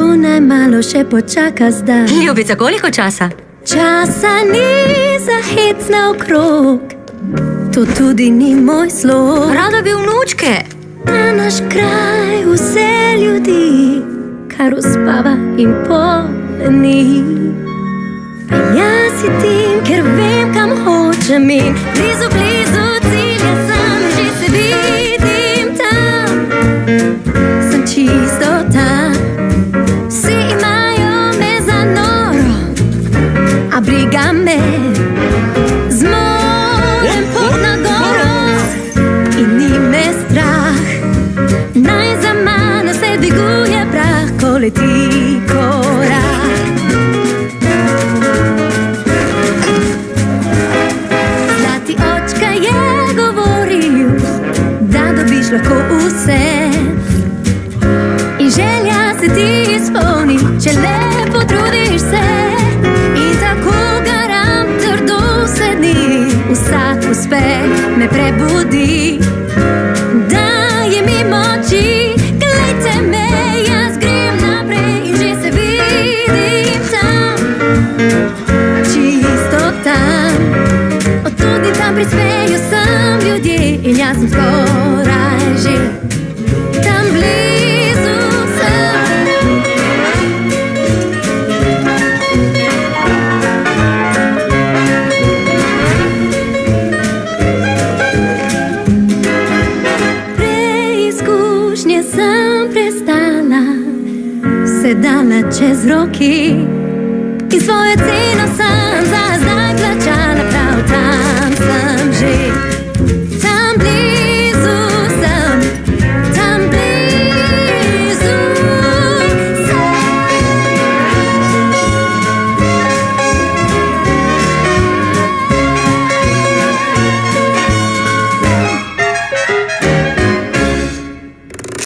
zunaj malo še počaka zdaj. Ljubica, koliko časa? Časa ni za hec naokrog, to tudi ni moj slog. Rada bi vnučke. Na naš kraj vse ljudi kar uspava in polni. A jaz idim, ker vem, kam hočem in blizu, blizu cilja sem, že se vidim tam. Sem čisto tam. Vsi imajo me za noro, a briga me. Zmorem pot na goro in ni me strah. Naj za mano se dviguje prah, ko leti korak. Zlati očka je govoril, da dobiš lahko vse. In želja se ti izpolni, če le potrudiš se. In tako garam trdo vse dni, vsak uspeh me prebudi. Daje mi moči, glejte me, jaz grem naprej in že se vidim tam. Čisto tam, od tudi tam prispejo sem ljudje in jaz sem skoraj že tam blizu sem. Preizkušnje sem prestala, vse dala čez roki in svojo ceno sem za zdaj plačala, prav tam sem že.